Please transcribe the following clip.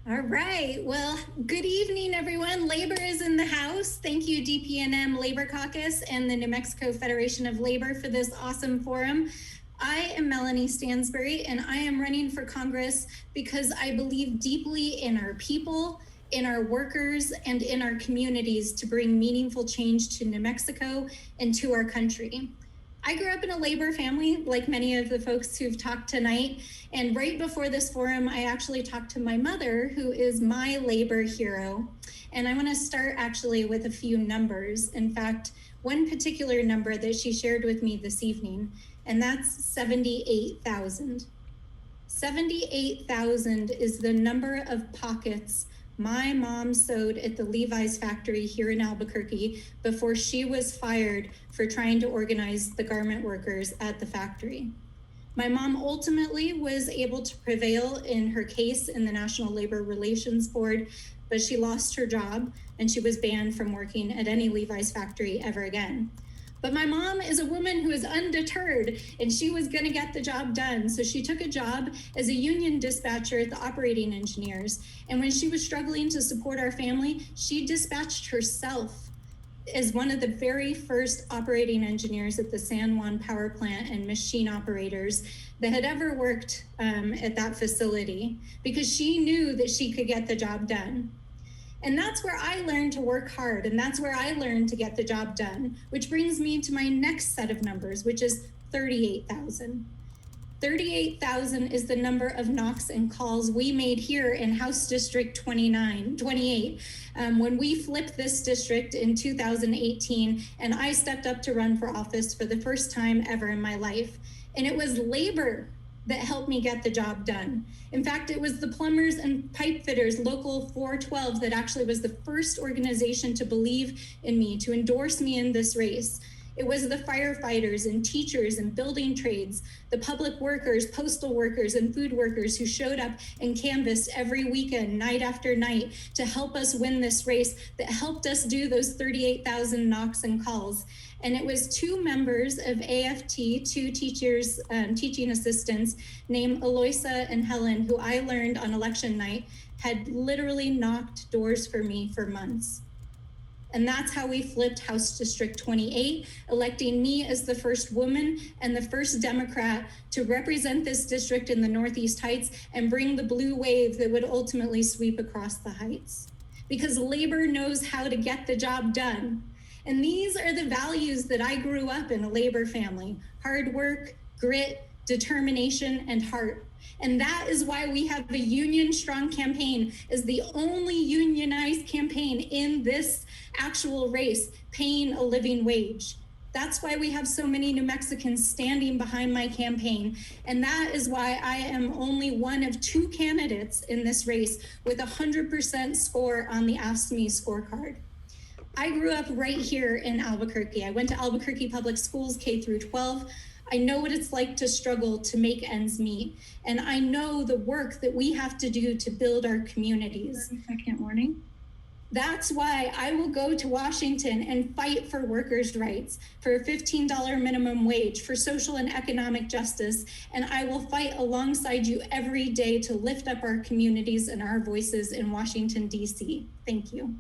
All right. Well, good evening, everyone. Labor is in the house. Thank you, DPNM Labor Caucus and the New Mexico Federation of Labor for this awesome forum. I am Melanie Stansbury, and I am running for Congress because I believe deeply in our people, in our workers, and in our communities to bring meaningful change to New Mexico and to our country. I grew up in a labor family, like many of the folks who've talked tonight. And right before this forum, I actually talked to my mother, who is my labor hero. And I want to start actually with a few numbers. In fact, one particular number that she shared with me this evening, and that's 78,000. 78,000 is the number of pockets my mom sewed at the Levi's factory here in Albuquerque before she was fired for trying to organize the garment workers at the factory. My mom ultimately was able to prevail in her case in the National Labor Relations Board, but she lost her job and she was banned from working at any Levi's factory ever again. But my mom is a woman who is undeterred, and she was going to get the job done. So she took a job as a union dispatcher at the operating engineers. And when she was struggling to support our family, she dispatched herself as one of the very first operating engineers at the San Juan power plant and machine operators that had ever worked at that facility, because she knew that she could get the job done. And that's where I learned to work hard, and that's where I learned to get the job done, which brings me to my next set of numbers, which is 38,000. 38,000 is the number of knocks and calls we made here in House District 28, when we flipped this district in 2018, and I stepped up to run for office for the first time ever in my life. And it was labor that helped me get the job done. In fact, it was the plumbers and pipe fitters, Local 412, that actually was the first organization to believe in me, to endorse me in this race. It was the firefighters and teachers and building trades, the public workers, postal workers, and food workers who showed up and canvassed every weekend, night after night, to help us win this race, that helped us do those 38,000 knocks and calls. And it was two members of AFT, two teachers, teaching assistants named Eloisa and Helen, who I learned on election night had literally knocked doors for me for months. And that's how we flipped House District 28, electing me as the first woman and the first Democrat to represent this district in the Northeast Heights and bring the blue wave that would ultimately sweep across the Heights. Because labor knows how to get the job done. And these are the values that I grew up in a labor family: hard work, grit, determination, and heart. And that is why we have a Union Strong campaign as the only unionized campaign in this actual race, paying a living wage. That's why we have so many New Mexicans standing behind my campaign. And that is why I am only one of two candidates in this race with a 100% score on the AFSCME scorecard. I grew up right here in Albuquerque. I went to Albuquerque Public Schools, K through 12. I know what it's like to struggle to make ends meet. And I know the work that we have to do to build our communities. 30-second warning. That's why I will go to Washington and fight for workers' rights, for a $15 minimum wage, for social and economic justice. And I will fight alongside you every day to lift up our communities and our voices in Washington, D.C. Thank you.